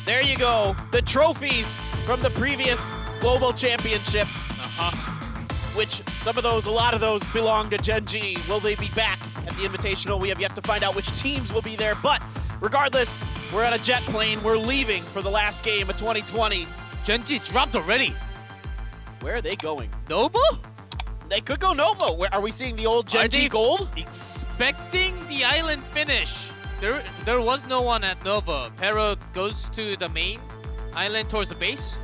There you go. The trophies from the previous global championships. Which a lot of those belong to Gen.G. Will they be back at the Invitational? We have yet to find out which teams will be there, but regardless, we're on a jet plane. We're leaving for the last game of 2020. Gen.G dropped already. Where are they going? Nova? They could go Nova. Are we seeing the old Gen.G gold? Expecting the island finish. There was no one at Nova. Pero goes to the main island towards the base.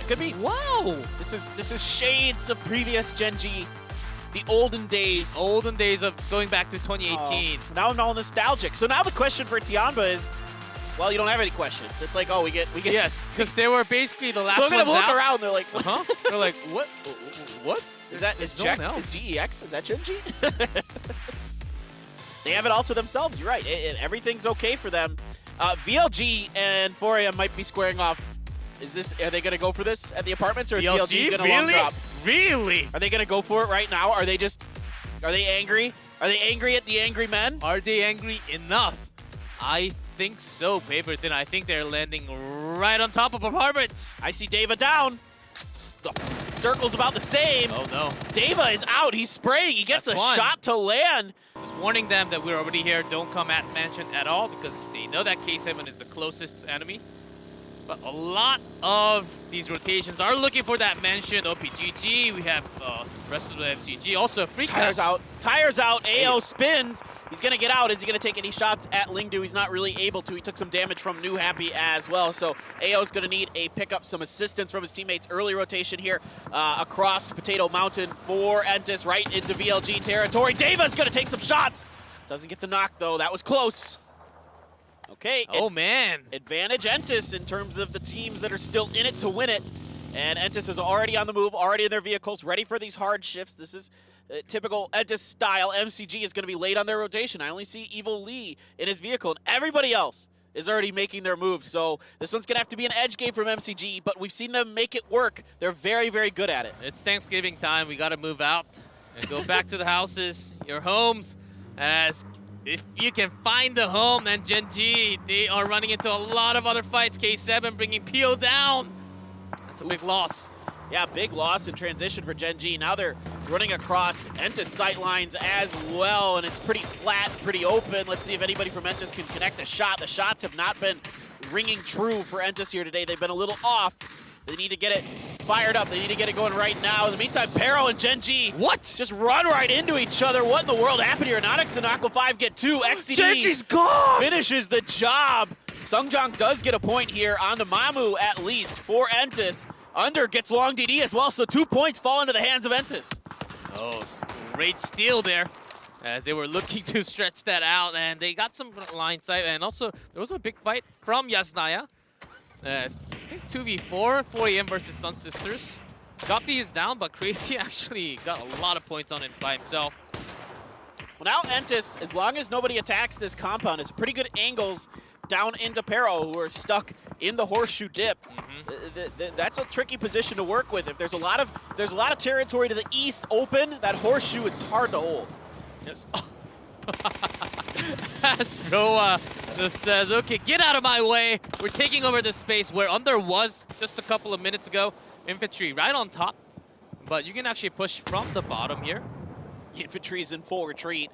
Could be. Wow! This is shades of previous Gen.G, the olden days. Olden days of going back to 2018. Now I'm all nostalgic. So now the question for Tianba is, well, you don't have any questions. It's like, oh, we get. Yes, because they were basically the last ones ones look out. around. They're like, They're like, what? What? Is GEX? Is that Gen.G? They have it all to themselves. You're right. Everything's okay for them. VLG and 4AM might be squaring off. Are they going to go for this at the apartments, or is VLG going to long drop? Really? Are they going to go for it right now? Are they angry? Are they angry at the angry men? Are they angry enough? I think so, Paperton. I think they're landing right on top of apartments. I see Deva down. The circle's about the same. Oh no. Deva is out. He's spraying. He gets a shot to land. Just warning them that we're already here. Don't come at Mansion at all, because they know that K7 is the closest enemy. But a lot of these rotations are looking for that Mansion. OPGG, we have rest of the MCG. Also, Tires out. Tires out. AO spins. He's going to get out. Is he going to take any shots at Lingdu? He's not really able to. He took some damage from New Happy as well. So AO's going to need a pick up some assistance from his teammates. Early rotation here across Potato Mountain for Entis right into VLG territory. Deva's going to take some shots. Doesn't get the knock, though. That was close. Okay. Oh, man. Advantage Entis in terms of the teams that are still in it to win it. And Entis is already on the move, already in their vehicles, ready for these hard shifts. This is typical Entis style. MCG is going to be late on their rotation. I only see Evil Lee in his vehicle, and everybody else is already making their move. So this one's going to have to be an edge game from MCG, but we've seen them make it work. They're very, very good at it. It's Thanksgiving time. We got to move out and go back to the houses, your homes, as if you can find the home, then Gen.G, they are running into a lot of other fights. K7 bringing PO down. That's a big loss. Yeah, big loss in transition for Gen.G. Now they're running across Entis sight lines as well, and it's pretty flat, pretty open. Let's see if anybody from Entis can connect a shot. The shots have not been ringing true for Entis here today. They've been a little off. They need to get it fired up. They need to get it going right now. In the meantime, Pero and Gen.G just run right into each other. What in the world happened here? Nonix and Aqua 5 get two. XDD Gen.G's gone! Finishes the job. Sungjong does get a point here on the Mamu at least for Entis. Under gets long DD as well, so 2 points fall into the hands of Entis. Oh, great steal there, as they were looking to stretch that out, and they got some line sight, and also there was a big fight from Yasnaya. I think 2v4, 4AM versus Sun Sisters. Guppy is down, but Crazy actually got a lot of points on it by himself. Well, now Entis, as long as nobody attacks this compound, it's pretty good angles down into Pero, who are stuck in the horseshoe dip. That's a tricky position to work with. If there's a lot of territory to the east open, that horseshoe is hard to hold. Yes. Astro just says, okay, get out of my way. We're taking over the space where Under was just a couple of minutes ago. Infantry right on top, but you can actually push from the bottom here. Infantry's in full retreat.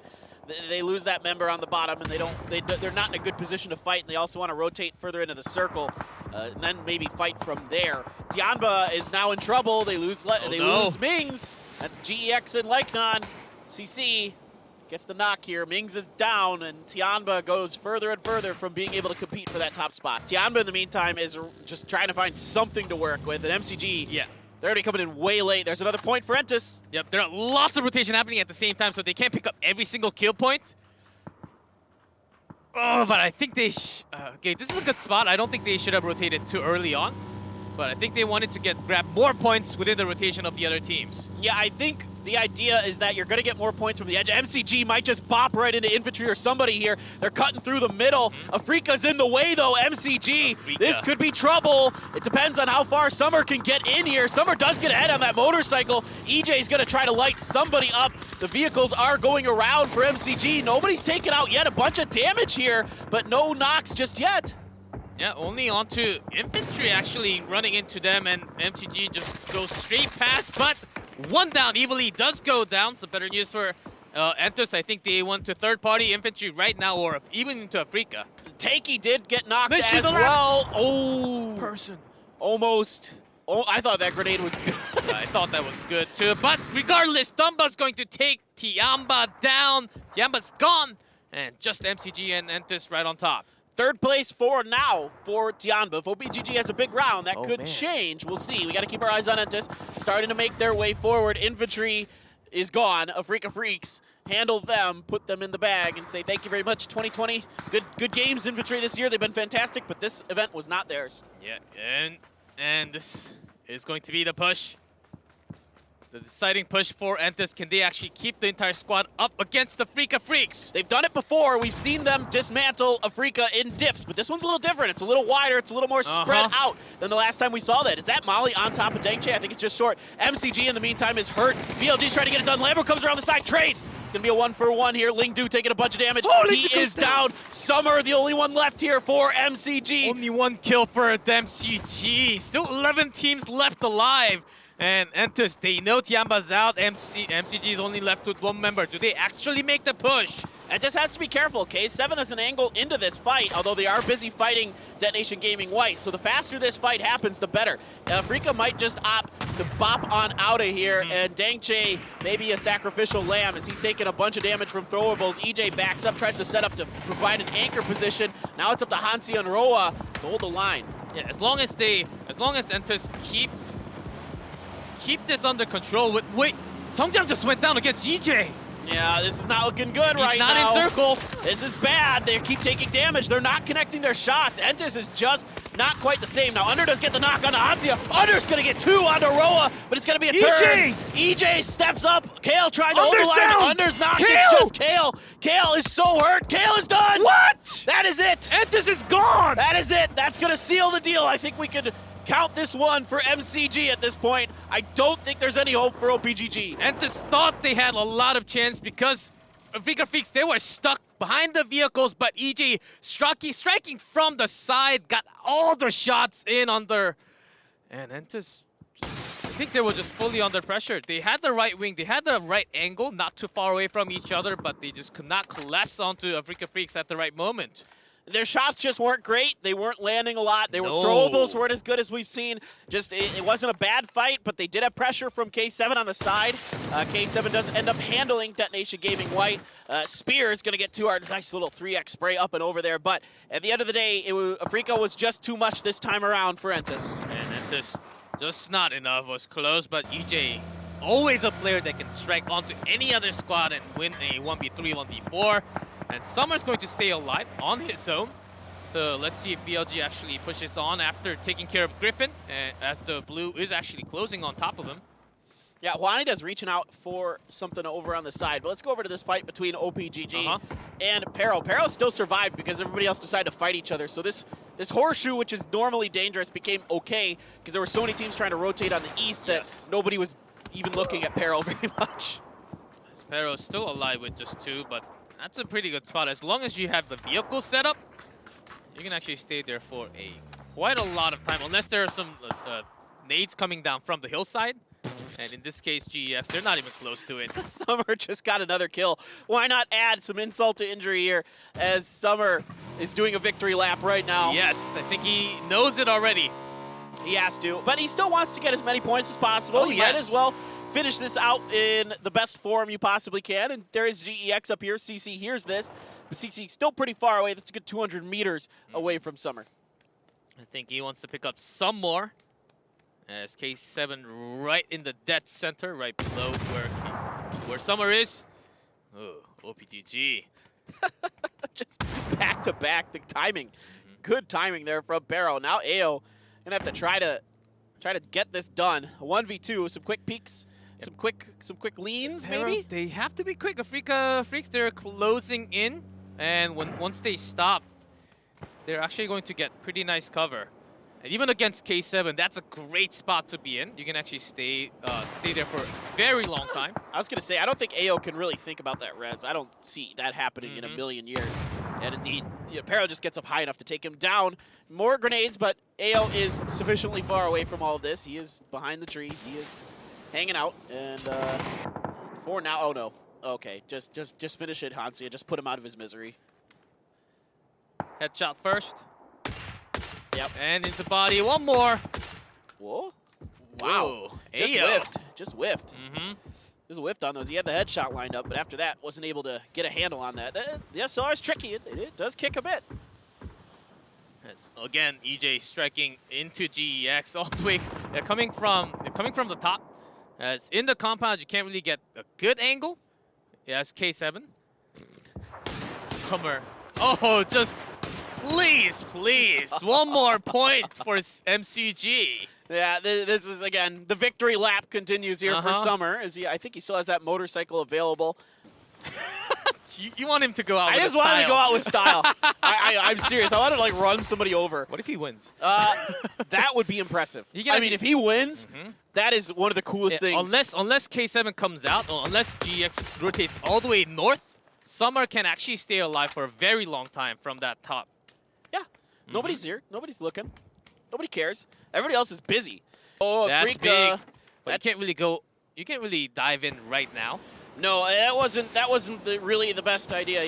They lose that member on the bottom, and they're not in a good position to fight, and they also want to rotate further into the circle, and then maybe fight from there. Tianba is now in trouble. They lose lose Mings. That's GEX and Lycanon. CC gets the knock here. Mings is down, and Tianba goes further and further from being able to compete for that top spot. Tianba, in the meantime, is just trying to find something to work with, and MCG, they're already coming in way late. There's another point for Entis. Yep, there are lots of rotation happening at the same time, so they can't pick up every single kill point. Oh, but I think they okay, this is a good spot. I don't think they should have rotated too early on, but I think they wanted to grab more points within the rotation of the other teams. Yeah, I think the idea is that you're going to get more points from the edge. MCG might just bop right into infantry or somebody here. They're cutting through the middle. Afrika's in the way, though. MCG, this could be trouble. It depends on how far Summer can get in here. Summer does get ahead on that motorcycle. EJ's going to try to light somebody up. The vehicles are going around for MCG. Nobody's taken out yet. A bunch of damage here, but no knocks just yet. Yeah, only onto infantry actually running into them, and MTG just goes straight past, but one down. Evilly does go down, so better news for Entus. I think they went to third-party infantry right now, or even into Afrika. Takey did get knocked Mission as the last well. Oh, person. almost. Oh, I thought that grenade was good. I thought that was good too, but regardless, Dumba's going to take Tiamba down. Tiamba's gone, and just MCG and Entus right on top. Third place for now for Tianba. If OPGG has a big round, that could man. change. We'll see. We got to keep our eyes on Entus. Starting to make their way forward. Infantry is gone. Afrika Freaks handle them, put them in the bag, and say thank you very much, 2020. Good games, Infantry, this year. They've been fantastic, but this event was not theirs. Yeah, and this is going to be the push. The deciding push for Entus. Can they actually keep the entire squad up against the Afrika Freaks? They've done it before. We've seen them dismantle Afrika in dips, but this one's a little different. It's a little wider. It's a little more spread out than the last time we saw that. Is that Molly on top of Gen.G? I think it's just short. MCG in the meantime is hurt. VLG's trying to get it done. Lambert comes around the side, trades. It's going to be a 1-for-1 here. Lingdu taking a bunch of damage. He is down. Summer, the only one left here for MCG. Only one kill for MCG. Still 11 teams left alive. And Entus, they know Tiamba's out. MCG is only left with one member. Do they actually make the push? And just has to be careful. K7 has an angle into this fight, although they are busy fighting Detonation Gaming White. So the faster this fight happens, the better. Afrika might just opt to bop on out of here, and Gen.G maybe a sacrificial lamb as he's taking a bunch of damage from throwables. EJ backs up, tries to set up to provide an anchor position. Now it's up to Hansi and Roa to hold the line. Yeah, as long as Entus keep this under control. Wait, Songkyang just went down against EJ. Yeah, this is not looking good right now. He's not in circle. This is bad. They keep taking damage. They're not connecting their shots. Entus is just not quite the same. Now Under does get the knock on Hansia. Under's going to get two onto Roa, but it's going to be a turn. EJ steps up. Kale trying to hold the line. Under's not. It's just Kale. Kale is so hurt. Kale is done. What? That is it. Entus is gone. That is it. That's going to seal the deal. I think we could count this one for MCG at this point. I don't think there's any hope for OPGG. Entus thought they had a lot of chance because Afrika Freaks, they were stuck behind the vehicles, but EJ striking from the side, got all the shots in under. And Entus, I think they were just fully under pressure. They had the right wing, they had the right angle, not too far away from each other, but they just could not collapse onto Afrika Freaks at the right moment. Their shots just weren't great. They weren't landing a lot. They were throwables weren't as good as we've seen. Just it wasn't a bad fight, but they did have pressure from K7 on the side. K7 does end up handling Detonation Gaming White. Spear is going to get to our nice little 3x spray up and over there. But at the end of the day, Afrika was just too much this time around for Entus. And Entus, just not enough, was close, but EJ, always a player that can strike onto any other squad and win a 1v3, 1v4. And Summer's going to stay alive on his own. So let's see if BLG actually pushes on after taking care of Griffin, as the blue is actually closing on top of him. Yeah, Juanida's reaching out for something over on the side. But let's go over to this fight between OPGG and Pero. Pero still survived because everybody else decided to fight each other. So this horseshoe, which is normally dangerous, became okay because there were so many teams trying to rotate on the east that nobody was even looking at Pero very much. Pero's still alive with just two, but that's a pretty good spot. As long as you have the vehicle set up, you can actually stay there for quite a lot of time, unless there are some nades coming down from the hillside. And in this case, GEX, they're not even close to it. Summer just got another kill. Why not add some insult to injury here as Summer is doing a victory lap right now? Yes, I think he knows it already. He has to, but he still wants to get as many points as possible. He might as well finish this out in the best form you possibly can. And there is GEX up here. CC hears this, but CC still pretty far away. That's a good 200 meters away from Summer. I think he wants to pick up some more. As K7 right in the dead center, right below where Summer is. Oh, OPGG. Just back to back, the timing. Good timing there from Barrow. Now AO gonna have to try to get this done. A 1v2, some quick peeks, some quick leans maybe. They have to be quick. Afrika Freaks, they're closing in, and once they stop, they're actually going to get pretty nice cover. And even against K7, that's a great spot to be in. You can actually stay there for a very long time. I was going to say, I don't think AO can really think about that res. I don't see that happening in a million years. And indeed, Pero just gets up high enough to take him down. More grenades, but AO is sufficiently far away from all of this. He is behind the tree. He is hanging out. And for now, oh no. Okay, just finish it, Hansia. Just put him out of his misery. Headshot first. Yep. And into body. One more. Whoa. Wow. Just Ayo. whiffed. Just whiffed. Mm-hmm. Just whiffed on those. He had the headshot lined up, but after that, wasn't able to get a handle on that. The SLR is tricky. It does kick a bit. Yes. Again, EJ striking into GEX all the way. They're coming from the top. As in the compound, you can't really get a good angle. Yes, K7. Summer. Oh, just please. One more point for MCG. Yeah, this is, again, the victory lap continues here for Summer. I think he still has that motorcycle available. You want him to go out I with just style. want him to go out with style. I'm serious. I want to, like, run somebody over. What if he wins? That would be impressive. I mean, if he wins, that is one of the coolest things. Unless K7 comes out, or unless GX rotates all the way north, Summer can actually stay alive for a very long time from that top. Yeah. Nobody's here. Nobody's looking. Nobody cares. Everybody else is busy. Oh, that's Freak, big. But you can't really go. You can't really dive in right now. No, that wasn't really the best idea.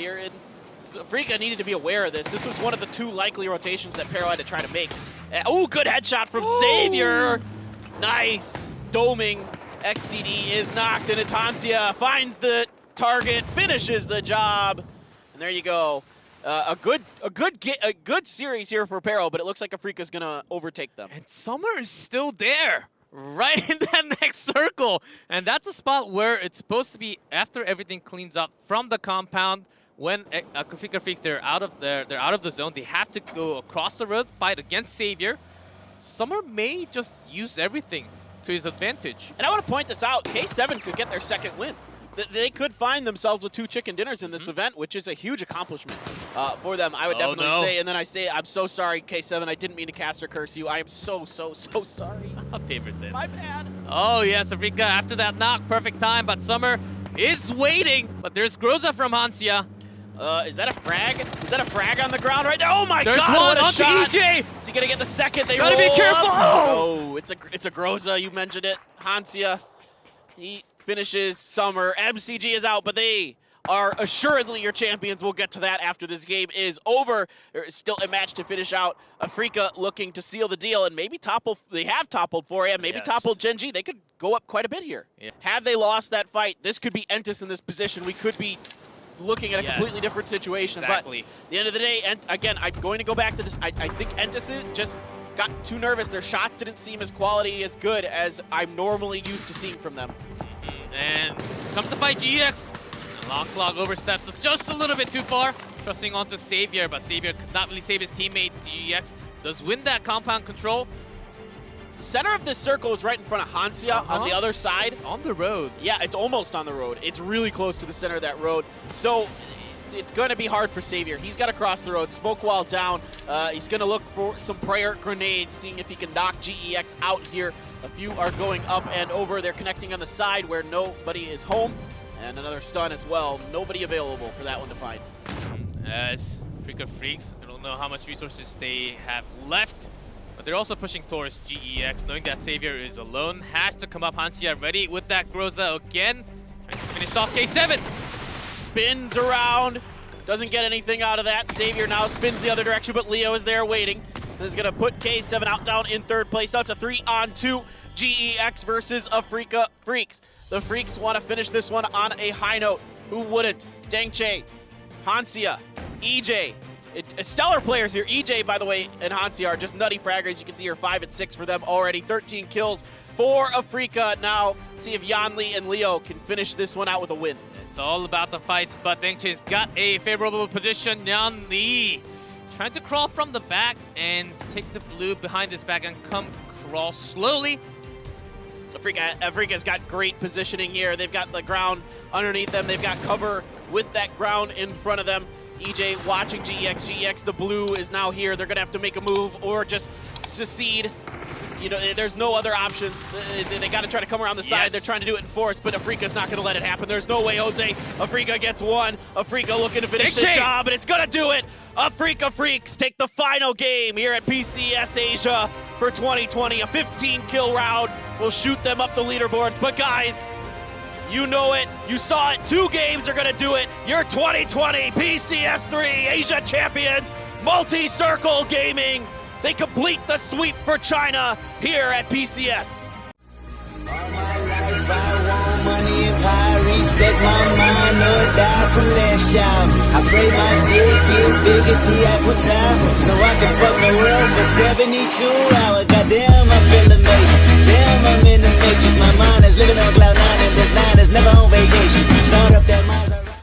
Afrika needed to be aware of this. This was one of the two likely rotations that Pero had to try to make. Oh, good headshot from Xavier. Nice. Doming. XDD is knocked, and Hansia finds the target, finishes the job. And there you go. A good series here for Pero, but it looks like Afrika's gonna overtake them. And Summer is still there, right in that next circle. And that's a spot where it's supposed to be after everything cleans up from the compound. When Afrika Freaks, they're out of the zone. They have to go across the road, fight against Xavier. Summer may just use everything to his advantage. And I want to point this out. K7 could get their second win. They could find themselves with 2 chicken dinners in this event, which is a huge accomplishment for them, I would definitely say. And then I say, I'm so sorry, K7. I didn't mean to cast or curse you. I am so sorry. A favorite then. My bad. Oh, yes, Afrika after that knock. Perfect time, but Summer is waiting. But there's Groza from Hansia. Is that a frag? Is that a frag on the ground right there? Oh my God! There's one what a onto shot. EJ. Is he gonna get the second? They gotta roll be careful. Up. Oh, no, it's a Groza. You mentioned it. Hansia. He finishes Summer. MCG is out, but they are assuredly your champions. We'll get to that after this game is over. There is still a match to finish out. Afrika looking to seal the deal and maybe topple. They have toppled 4AM, maybe toppled Gen.G. They could go up quite a bit here. Yeah. Had they lost that fight, this could be Entis in this position. We could be looking at a completely different situation. Exactly. But at the end of the day, and again, I'm going to go back to this. I think Entis just got too nervous. Their shots didn't seem as quality as good as I'm normally used to seeing from them. And comes to fight GX. And Locklog oversteps just a little bit too far, trusting onto Xavier, but Xavier could not really save his teammate. GX does win that compound control. Center of this circle is right in front of Hansia on the other side. It's on the road. Yeah, it's almost on the road. It's really close to the center of that road. So it's going to be hard for Xavier. He's got to cross the road, smoke wall down. He's going to look for some prayer grenades, seeing if he can knock GEX out here. A few are going up and over. They're connecting on the side where nobody is home. And another stun as well. Nobody available for that one to find. As Afrika Freaks, I don't know how much resources they have left. But they're also pushing towards GEX, knowing that Xavier is alone. Has to come up. Hansia ready with that Groza again. Trying to finish off K7. Spins around. Doesn't get anything out of that. Xavier now spins the other direction, but Leo is there waiting. And is going to put K7 out down in third place. Now it's a 3-on-2. GEX versus Afrika Freaks. The Freaks want to finish this one on a high note. Who wouldn't? Gen.G, Hansia, EJ. Stellar players here. EJ, by the way, and Hansia are just nutty fraggers. You can see here 5 and 6 for them already. 13 kills for Afrika. Now, see if Yanli and Leo can finish this one out with a win. It's all about the fights, but Gen.G's got a favorable position. Yanli trying to crawl from the back and take the blue behind his back and crawl slowly. Afrika's got great positioning here. They've got the ground underneath them. They've got cover with that ground in front of them. EJ watching GEX. GEX, the blue is now here. They're going to have to make a move or just secede. you know, there's no other options. They got to try to come around the side. Yes. They're trying to do it in force, but Afrika's not going to let it happen. There's no way, Jose. Afrika gets one. Afrika looking to finish the job, and it's going to do it. Afrika Freaks take the final game here at PCS Asia for 2020. A 15-kill round will shoot them up the leaderboards. But guys, you know it. You saw it. 2 games are going to do it. Your 2020 PCS3 Asia champions, Multi-Circle Gaming. They complete the sweep for China here at PCS. All my life I want money and power, respect my mind, or die from last shot. I pray my dick get big as the Eiffel Tower, so I can fuck the world for 72 hours. Goddamn, I feel amazing. Damn, I'm in the matrix. My mind is living on cloud 9, and this 9 is never on vacation. Start up that mind.